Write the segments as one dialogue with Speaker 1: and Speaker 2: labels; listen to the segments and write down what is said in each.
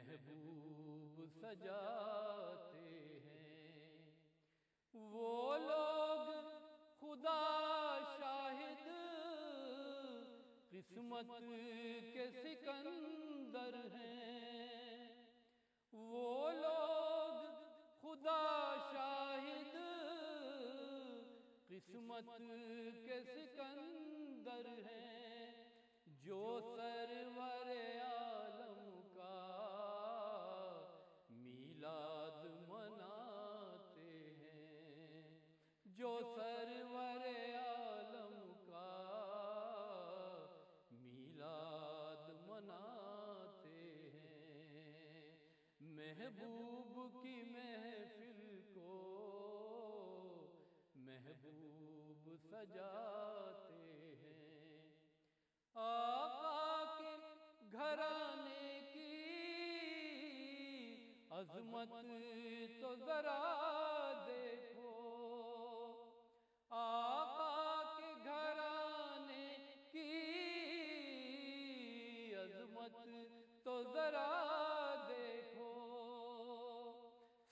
Speaker 1: महबूब सजाते हैं। वो लोग खुदा शाहिद किस्मत के सिकंदर हैं। वो लोग खुदा शाहिद किस्मत के सिकंदर हैं। जो सरवर आलम का मीलाद मनाते हैं। जो सरवर आलम का मीलाद मनाते हैं। महबूब की महफिल को महबूब सजाते हैं। आका के घराने की अजमत तो जरा देखो। आका के घराने की अजमत तो जरा देखो।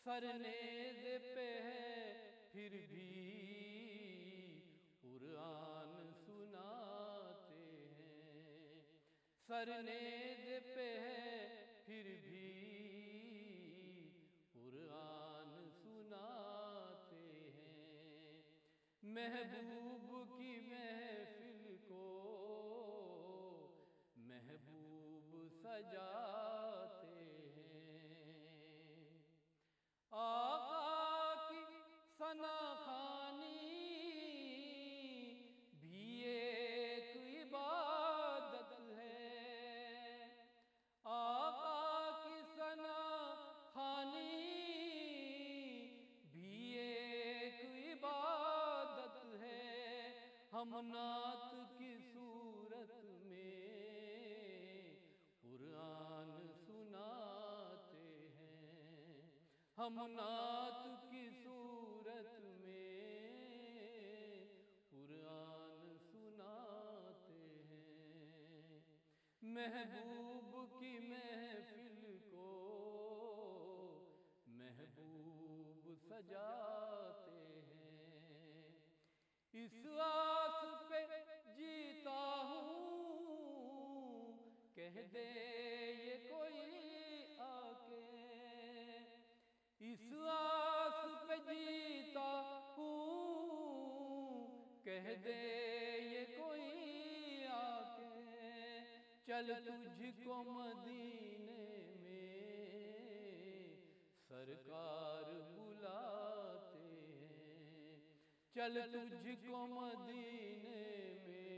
Speaker 1: सरनेज़ पे है फिर भी कुरान सुनाते हैं। सरनेज़ पे है फिर भी कुरान सुनाते हैं। महबूब की महफिल को महबूब सजाते हैं। आका की सनाखानी भी एक इबादत है। आका की सनाखानी भी एक इबादत है। हम नात की सूरत में कुरान सुनाते हैं। हम नात की सूरत में कुरान सुनाते हैं। महबूब की महफिल को महबूब सजाते हैं। इस आस पे जीता हूँ कह दे ये कोई आके। इस आस पे जीता हूँ कह दे ये कोई आके। चल तुझको मदीने में सरकार बुलाते हैं। चल तुझको मदीने में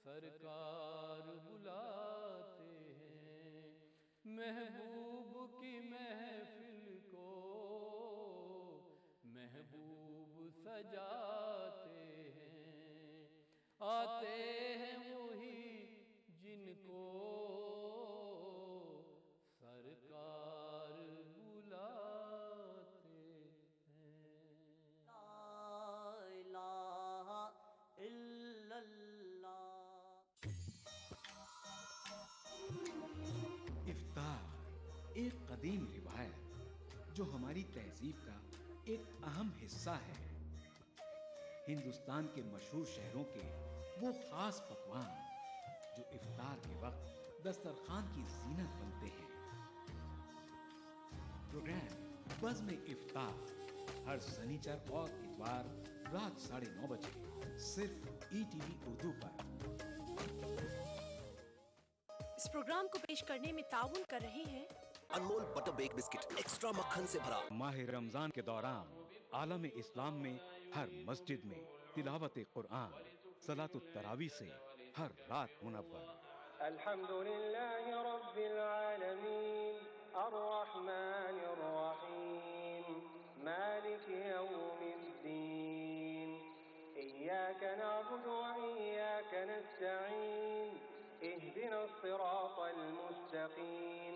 Speaker 1: सरकार बुलाते हैं। महबूब की महफिल को महबूब सजाते हैं। आते हैं वही जिनको सरकार बुलाते हैं।
Speaker 2: ला इलाहा इल्लल्लाह।
Speaker 3: इफ्तार एक कदीम रिवायत जो हमारी तहजीब का एक अहम हिस्सा है। हिंदुस्तान के मशहूर शहरों के वो खास पकवान जो इफ्तार के वक्त दस्तरखान की जीनत बनते हैं। प्रोग्राम बज़्म इफ्तार हर शनिचर और इतवार रात 9:30 बजे सिर्फ ETV उर्दू पर।
Speaker 4: इस प्रोग्राम को पेश करने में ताउन कर रहे हैं
Speaker 5: Anmol butter bake biscuit extra मक्खन से भरा।
Speaker 3: माह रमजान के दौरान आलम इस्लाम में हर मस्जिद में तिलावत कुरान सलातुत तरावी से हर रात मुनव्वर।
Speaker 6: अल्हम्दुलिल्लाहि रब्बिल आलमीन अर्रहमानिर रहीम मालिकि यौमिद्दीन इय्याका नअबुदु व इय्याका नस्तईन इहदिनस सिरातल मुस्तकीम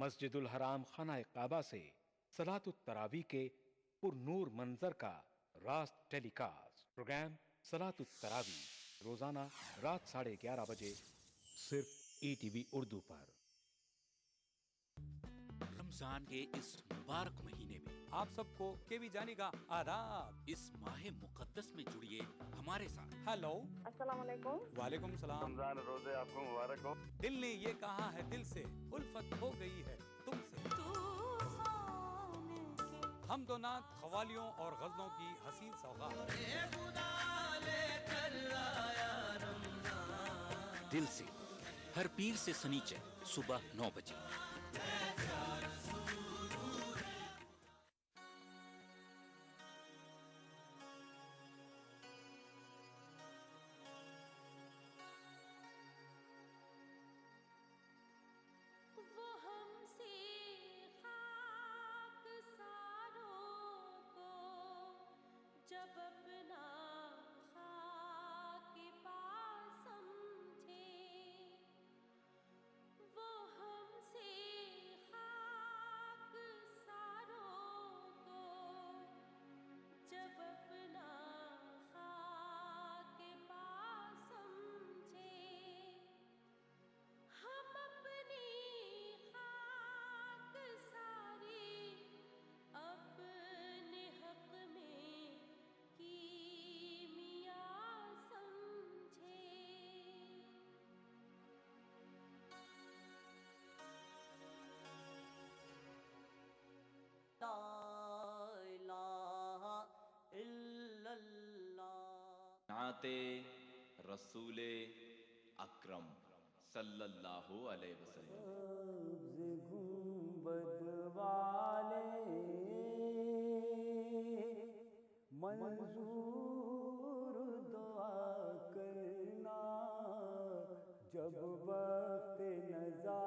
Speaker 3: मस्जिदुल हराम खाना काबा से सलातुत तरावी के पुरनूर मंजर का रास्त टेलीकास्ट। प्रोग्राम सलातुत तरावी रोजाना रात 11:30 बजे सिर्फ ETV उर्दू पर।
Speaker 2: रमजान के इस मुबारक महीने में
Speaker 7: आप सबको केवी जानी का आदाब।
Speaker 2: इस माह मुकद्दस में जुड़िए हमारे साथ।
Speaker 7: हेलो,
Speaker 8: अस्सलाम वालेकुम।
Speaker 7: वालेकुम सलाम।
Speaker 9: रमजान रोजे आपको मुबारक हो।
Speaker 7: दिल ने ये कहा है दिल से, उल्फत हो गई है तुमसे। हम दो नात खवालियों और गजलों की हसीन सौगात।
Speaker 2: दिल से हर पीर से सनीचर सुबह 9 बजे।
Speaker 10: जब अपना खाक पास समझे, वो हमसे खाक सारों को जब अपना खाक पास समझे, हम अपनी खाक सारी अपने हक में कीमिया समझे।
Speaker 11: ला इलाहा इल्लल्लाह।
Speaker 12: नाते रसूले अकरम सल्लल्लाहु अलैहि वसल्लम।
Speaker 13: गुंबद वाले मंजूर दुआ करना, जब वक्त नज़ा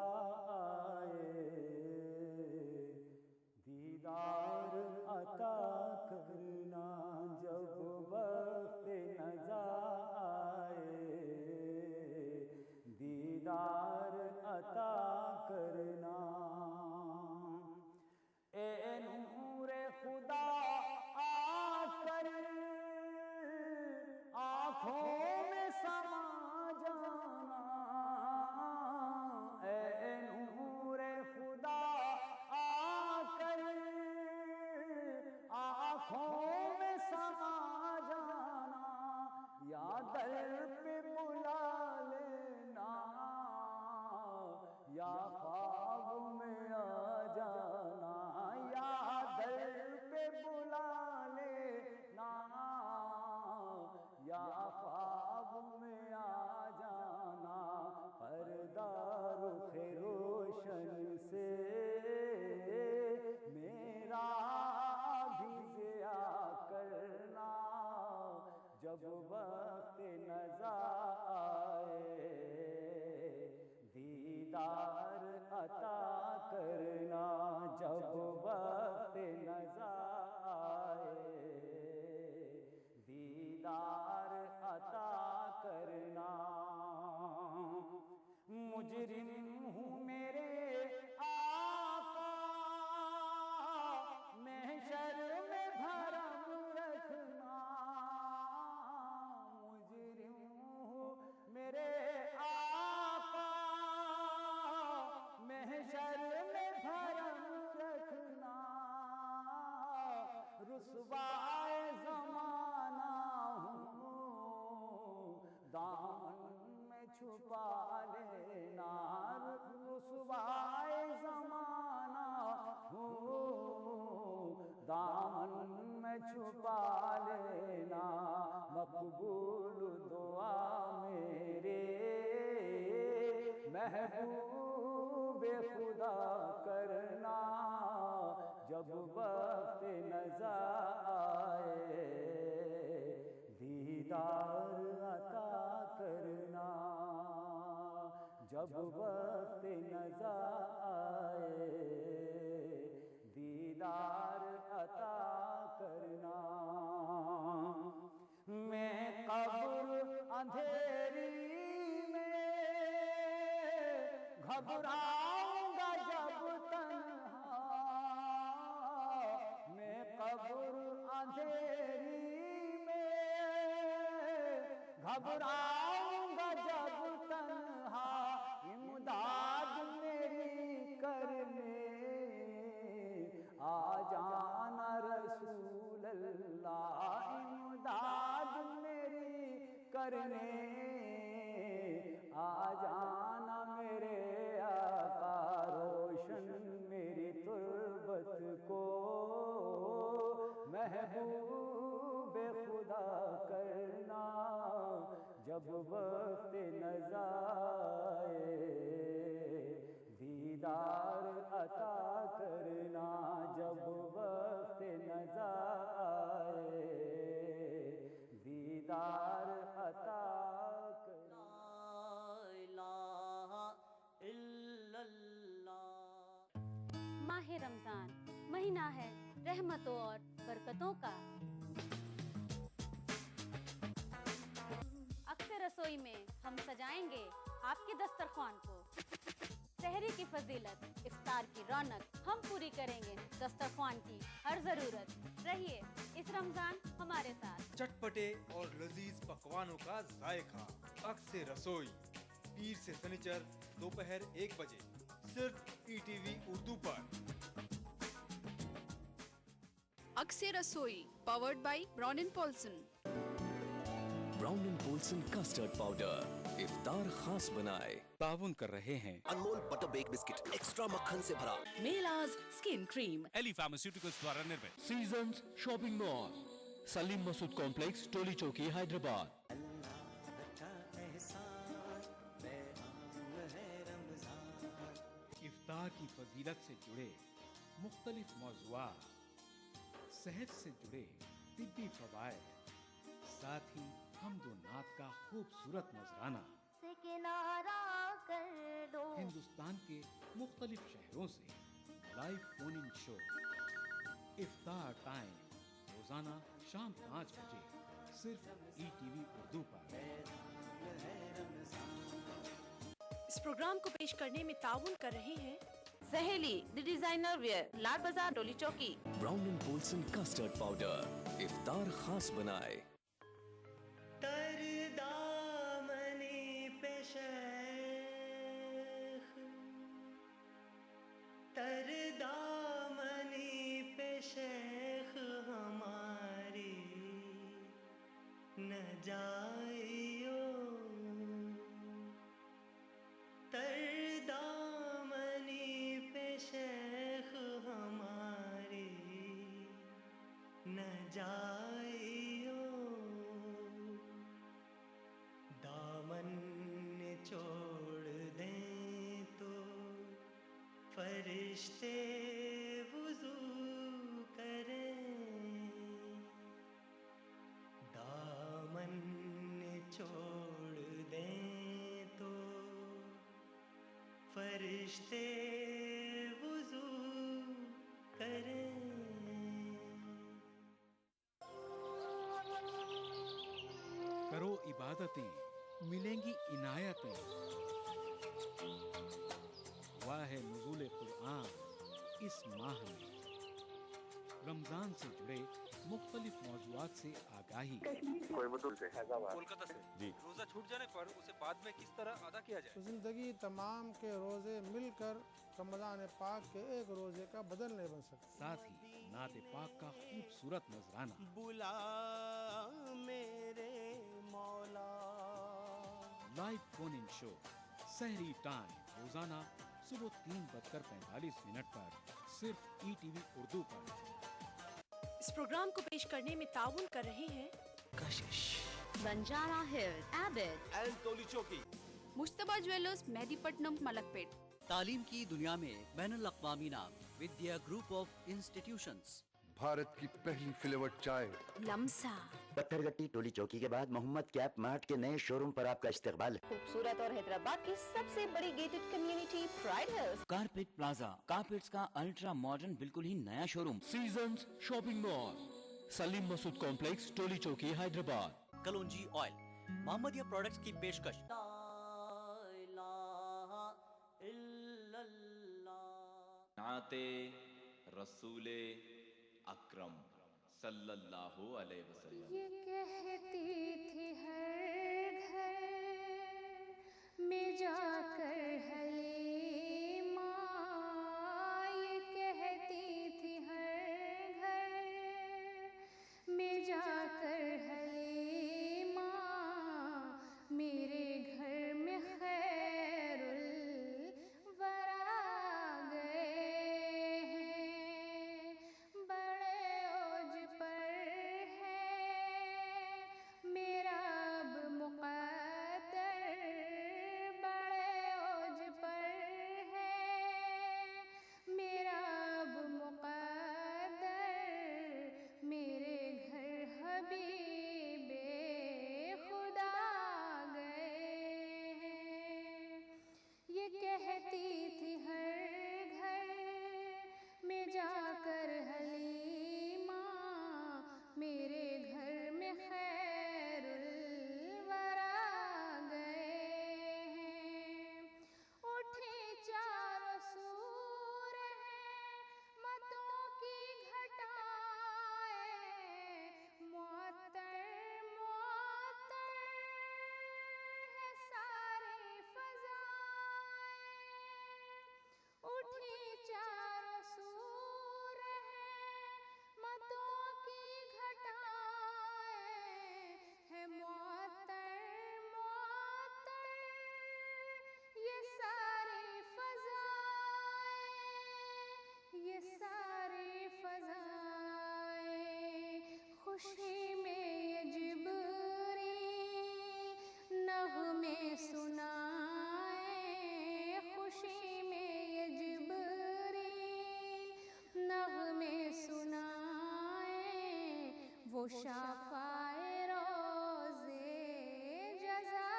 Speaker 13: आए दीदार अता करना, जब वक्त नज़ा आए दीदार अता करना। ए नूरे खुदा आकर आँखों में समा जाना, ए नूरे खुदा आकर आँखों में समा जाना, या दर पे बुला लेना, या ख्वाब में आ जाना, या दर पे बुला लेना, या ख्वाब में आ जाना। पर्दा रुखे रोशन से मेरा भी ज़िया करना, जब वक्त नज़ा आए दीदार अता करना, जब वक्त नज़ा आए दीदार अता करना। मुजरिम हूँ मेरे आका, महशर में भरम रखना, मुजरिम हूँ मेरे आका, महशर में भरम रखना, रुसवाए ज़माना हूँ दामन में छुपा लेना, रुसवाए ज़माना हूँ दामन में छुपा लेना। मकबूल दुआ मेरे महबूब खुदा करना, जब वक्त नज़ा आए दीदार अता करना, जब वक्त नज़ा आए दीदार अता करना। मैं कब्र अंधेरी में घबराऊंगा जब घबराऊंगा जब तन्हा इमदाद मेरी करने, आ जाना रसूल अल्लाह इमदाद मेरी करने, आ जाना मेरे आका रोशन मेरी तुर्बत को महबूब खुदा करना, जब वक्त नज़ाए दीदार अता करना, जब वक्त नज़ाए दीदार अता करना।
Speaker 8: माह रमजान महीना है रहमतों और बरकतों का। अक्सर रसोई में हम सजाएंगे आपके दस्तरखान को। सहरी की फजीलत, इफ्तार की रौनक हम पूरी करेंगे दस्तरखान की हर जरूरत। रहिए इस रमजान हमारे साथ।
Speaker 11: चटपटे और लजीज पकवानों का जायका। अक्सर रसोई पीर से शनिचर दोपहर 1 बजे सिर्फ ईटीवी उर्दू पर।
Speaker 4: अक्सर रसोई powered by Brown and Polson.
Speaker 5: Brown and Polson custard powder इफ्तार खास बनाए।
Speaker 3: ताउन कर रहे हैं
Speaker 5: Anmol butter bake biscuit extra मक्खन से भरा।
Speaker 4: मेलाज स्किन क्रीम।
Speaker 7: एली फार्मास्यूटिकल्स द्वारा निर्मित।
Speaker 1: Seasons shopping mall, Salim Masood complex, Toli Chowki, Hyderabad.
Speaker 3: इफ्तार की फजीलत से जुड़े मुख्तलिफ मौज़ूआत, सेहत से जुड़े तिब्बी फवायद, साथ ही हमदो नात का खूबसूरत नजराना।
Speaker 10: से किनारा कर दो।
Speaker 3: हिंदुस्तान के मुख्तलिफ शहरों से लाइव फोन इन शो, इफ्तार टाइम, रोजाना शाम 5 बजे सिर्फ ईटीवी उर्दू पर।
Speaker 4: इस प्रोग्राम को पेश करने में ताउन कर रहे हैं
Speaker 14: सहेली the designer wear, Lal Bazaar, Toli Chowki.
Speaker 5: Brown and Polson custard powder इफ्तार खास बनाए।
Speaker 15: तरदामनी पे शेख हमारी न जाइयो, तरदामनी पे शेख हमारी न जाइयो, दामन छोड़ दें तो फरिश्ते वुज़ू करें, दामन छोड़ दें तो फरिश्ते वुज़ू करें।
Speaker 3: करो इबादतें, मिलेंगी इनायतें। वाह है नुज़ूल कुरान इस माह में। रमजान से जुड़े मुख्तलिफ मौज़ूआत से आगाही।
Speaker 11: कोलकाता से जी। रोजा छूट जाने पर उसे बाद में किस तरह अदा किया जाए?
Speaker 16: जिंदगी तमाम के रोजे मिलकर रमजान पाक के एक रोजे का बदल नहीं बन सकते।
Speaker 3: साथ ही नात पाक का खूबसूरत नजराना।
Speaker 15: बुला मेरे मौला।
Speaker 3: लाइव फोन इन शो सहरी टाइम, रोजाना सुबह 3:45 पर सिर्फ ईटीवी उर्दू पर।
Speaker 4: इस प्रोग्राम को पेश करने में ताउन कर रहे हैं
Speaker 5: कशिश,
Speaker 8: बंजारा हिल्स, एबिड
Speaker 11: एंड टोली चौकी,
Speaker 4: मुश्तबा ज्वेलर्स, मेहदीपट्टनम, मलकपेट।
Speaker 17: तालीम की दुनिया में बैनुल अक़वामी नाम विद्या ग्रुप ऑफ इंस्टीट्यूशंस।
Speaker 18: भारत की पहली फ्लेवर्ड चाय
Speaker 4: लम्सा।
Speaker 19: पत्थरगट्टी टोली चौकी के बाद मोहम्मद कैप मार्ट के नए शोरूम पर आपका इस्तकबाल है।
Speaker 14: खूबसूरत और हैदराबाद की सबसे बड़ी gated community Pride Hills.
Speaker 17: Carpet plaza, carpets का अल्ट्रा मॉडर्न बिल्कुल ही नया showroom.
Speaker 1: Seasons shopping mall, Salim Masood complex, Toli Chowki, Hyderabad.
Speaker 17: कलौंजी ऑयल, मोहम्मदिया प्रोडक्ट्स की पेशकश।
Speaker 12: नाते रसूले अकरम सल्लल्लाहु अलैहि वसल्लम।
Speaker 10: ये कहती थी हर घर में जाकर हलीमा, ये कहती थी हर घर में जाकर हलीमा, मेरे घर में खैरुल वरा गए हैं, बड़े ओज पर है मेरा अब मुक़द्दर, बड़े ओज पर है मेरा अब मुक़द्दर, मेरे घर हबीबे खुदा गए हैं। ये कहती थी हर घर में जाकर हलीमा, मेरे घर में खैरुल वरा गए हैं। उठे चारों सूर हैं मतों की घटाएं, मुअत्तर मुअत्तर है सारी फ़ज़ाएं। उठी चारों सूर हैं मतों की घटाएं, है मुअत्तर मुअत्तर ये सारी फ़ज़ाएं, ये सारी फ़ज़ाएं। खुशी में ये जिब्रील नग़्मे सुनाए, खुशी में ये जिब्रील नग़्मे सुनाए, वो शाफ़ाए रोज़े जज़ा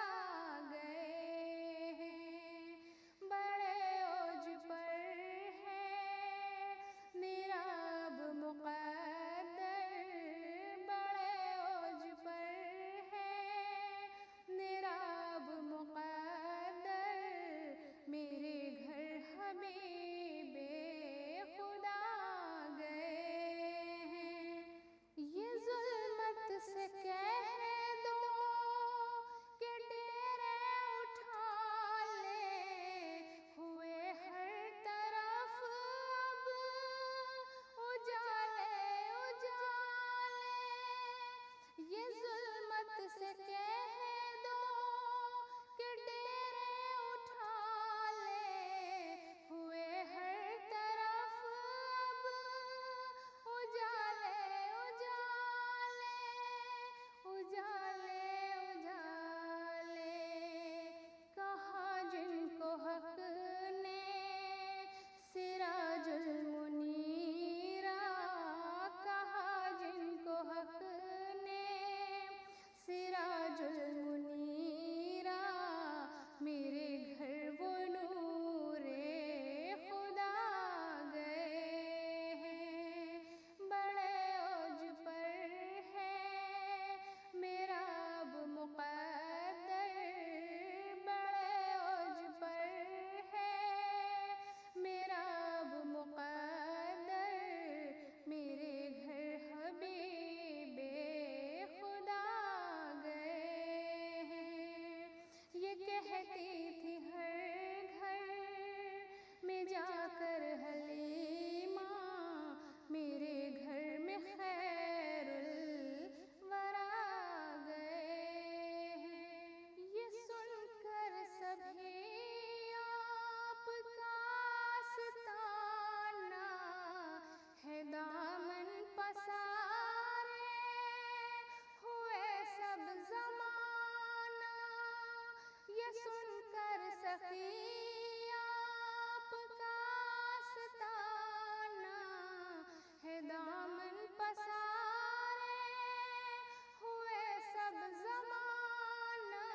Speaker 10: गए हैं। बड़े ओज पर है मेरा अब मुक़द्दर, बड़े ओज पर है मेरा अब मुक़द्दर, मेरे घर हबीबे खुदा गए हैं। ये ज़ुल्मत से कह दो कि डेरे उठा ले, हुए हर तरफ अब उजाले उजाले। ये ज़ुल्मत से कह दो कि डेरे उठा ले, हुए हर तरफ अब उजाले उजाले, उजाले उजाले। कहा जिनको हक ने सिराजुल मुनीरा, कहा जिनको हक ने सिराजुल मुनीरा, मेरे घर वो नूरे खुदा गए हैं। बड़े ओज पर है मेरा अब मुक़द्दर, बड़े ओज पर है मेरा अब मुक़द्दर, मेरे घर हबीबे खुदा गए हैं। ये कहती थी हर घर में जाकर हलीमा, मेरे घर में खैरुल वरा गए हैं। ये सुनकर सभी आपका आस्ताना है दामन पसारे, हुए सब ज़माना। ये सुनकर सखी आपका आस्ताना है दामन पसारे, हुए सब ज़माना,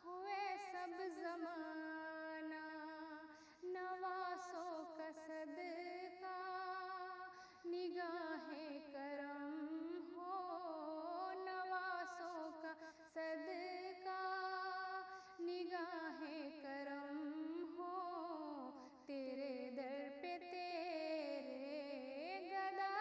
Speaker 10: हुए सब ज़माना। नवासों का सदका निगाहें करम हो, नवासों का सदका निगाहें करम हो, तेरे दर पे तेरे गदा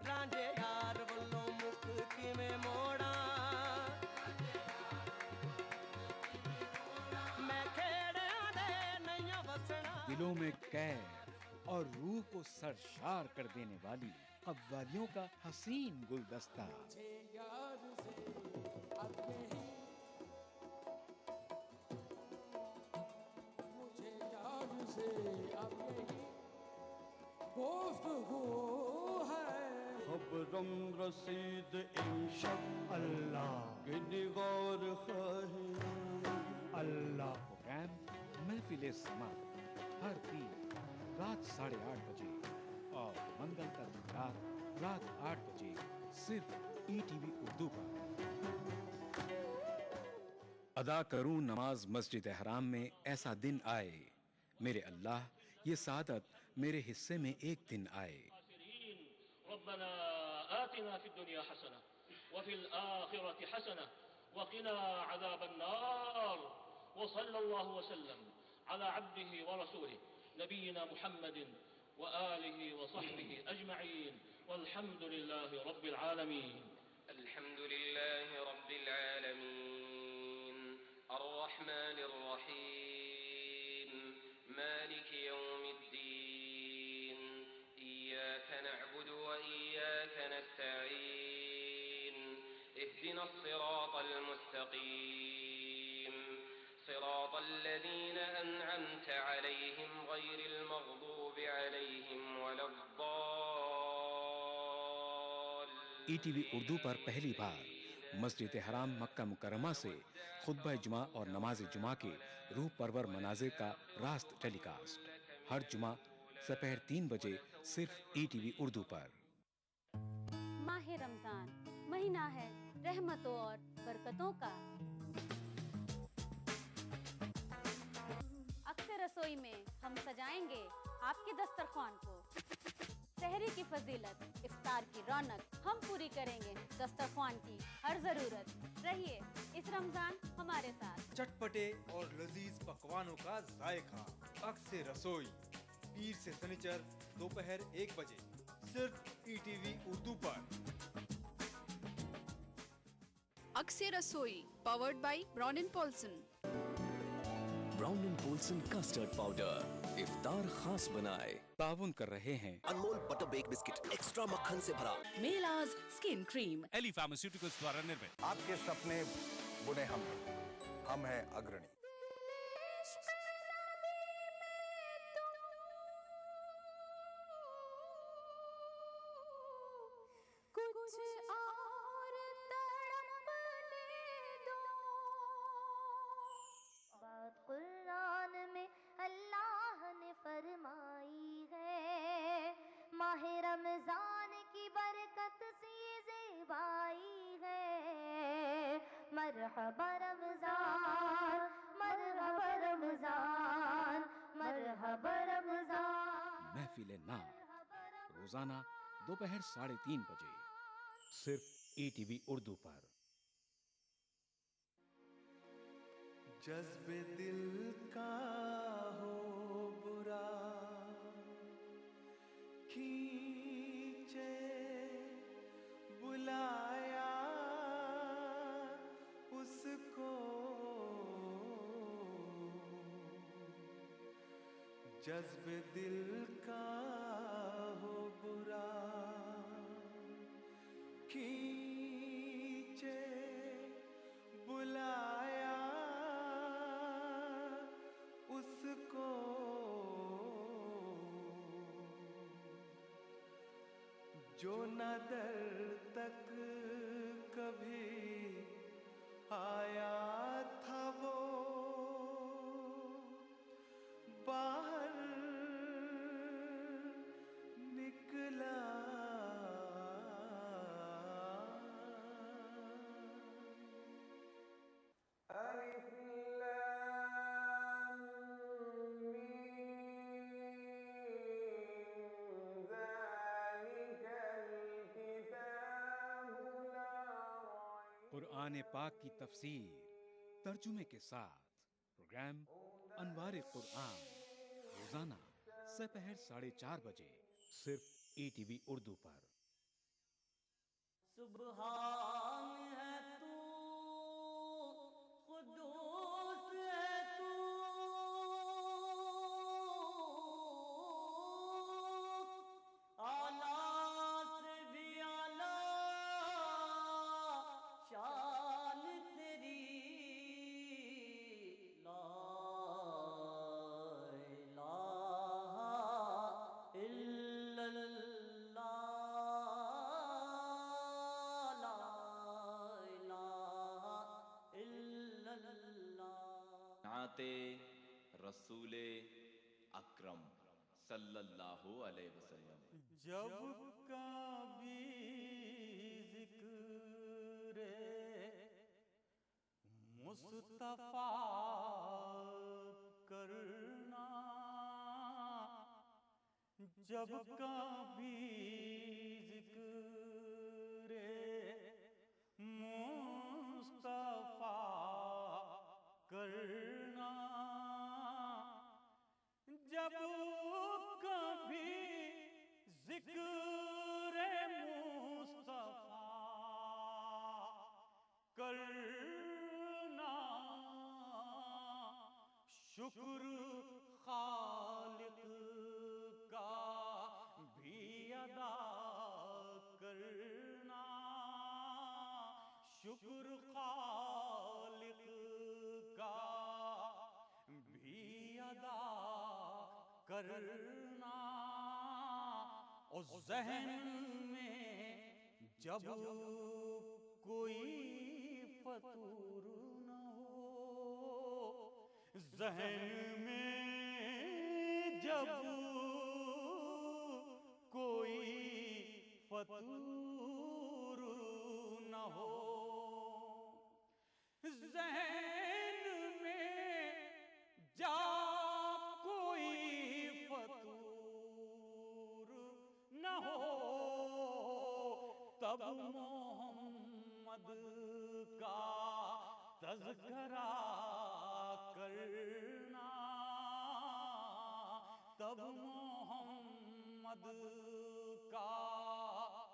Speaker 15: रांझे यार वल्लों मुख किवें मोड़ा मैं खेड़ियां दे नैया वसना
Speaker 3: दिलों में कैफ और रूह को सरशार कर देने वाली कव्वालियों का हसीन गुलदस्ता।
Speaker 13: खबरम रसीद इमशब अल्लाह के निगार अल्लाह।
Speaker 3: प्रोग्राम महफिल समा हर पीर रात 8:30 बजे और मंगल का तकरार रात 8 बजे सिर्फ ईटीवी उर्दू पर। अदा करूं नमाज मस्जिद हराम में ऐसा दिन आए, मेरे अल्लाह ये सादत मेरे हिस्से में एक दिन आए।
Speaker 20: रब्बना आतिना फिद दुनिया हसना व फिल आखिरति हसना व क़िना अज़ाबन नार व सल्लल्लाहु व सल्लम अला अब्दिही व रसूलिही नबीना मुहम्मदिन व आलिही व सहबिही अजमईन वल्हम्दुलिल्लाहि रब्बिल आलमीन।
Speaker 6: अल्हम्दुलिल्लाहि रब्बिल आलमीन अर्रहमानिर रहीम मालिकि यौमिद्दीन इय्याक नअबुदु व इय्याक नस्तईन इहदिनस सिरातल मुस्तकीम सिरातल लज़ीना अनअमत अलैहिम गैरिल मग़दूबि अलैहिम वलद्दाल्लीन।
Speaker 3: ईटीवी उर्दू पर पहली बार मस्जिद हराम मक्का मुकर्रमा से खुतबा जुमा और नमाज जुमा के रूह परवर मनाजिर का रास्त टेलीकास्ट हर जुमा दोपहर 3 बजे सिर्फ ईटीवी उर्दू पर।
Speaker 8: माह रमजान महीना है रहमतों और बरकतों का। अक्सर रसोई में हम सजाएंगे आपके दस्तरखान को। सहरी की फजीलत, इफ्तार की रौनक हम पूरी करेंगे दस्तरखान की हर जरूरत। रहिए इस रमजान हमारे साथ।
Speaker 11: चटपटे और लजीज पकवानों का जायका अक्सर रसोई पीर से शनिचर दोपहर 1 बजे सिर्फ ईटीवी उर्दू पर।
Speaker 4: अक्सर रसोई powered by Brown and Polson.
Speaker 5: Brown and Polson custard powder इफ्तार खास बनाए।
Speaker 3: ताउन कर रहे हैं
Speaker 5: Anmol butter bake biscuit extra मक्खन से भरा।
Speaker 4: मेलाज स्किन क्रीम।
Speaker 7: एली फार्मास्यूटिकल्स द्वारा निर्मित।
Speaker 18: आपके सपने बुने हम हैं अग्रणी।
Speaker 10: कुछ और तड़पने दो। बात कुरान में अल्लाह ने फरमाई है, माह रमजान की बरकत सी ज़ेबाई है। मरहबा रमजान मरहबा रमजान मरहबा रमजान।
Speaker 3: महफिल नाम रोजाना दोपहर 3:30 बजे सिर्फ ईटीवी उर्दू पर।
Speaker 15: जज्बे दिल का हो बुरा खींचे बुलाया उसको। जज्बे दिल का हो बुरा खींचे बुलाया उसको। जो न दर तक कभी आया था वो बाहर निकला।
Speaker 3: कुरान पाक की तफसीर तर्जुमे के साथ प्रोग्राम अनवार कुरान रोजाना दोपहर 4:30 बजे सिर्फ ईटीवी उर्दू पर।
Speaker 15: सुबहान है तू, खुदूस है तू, आला से भी आला शान तेरी, ला इलाहा इल्लल्लाह, ला इलाहा इल्लल्लाह।
Speaker 12: नाते रसूले अकरम सल्लल्लाहु अलैहि वसल्लम।
Speaker 13: जब कभी जिक्र मुस्तफा करना, जब कभी जिक्र मुस्तफा करना, जब कभी जिक्र मुस्तफा करना, शुक्र खालिक का भी अदा करना, शुक्र खालिक का भी अदा करना। और ज़हन में जब कोई फतूर न हो, ज़हन में जब कोई फतूर न हो, ज़हन में जब कोई फतूर न हो, तब मोहम्मद का तज़किरा करना, तब मोहम्मद का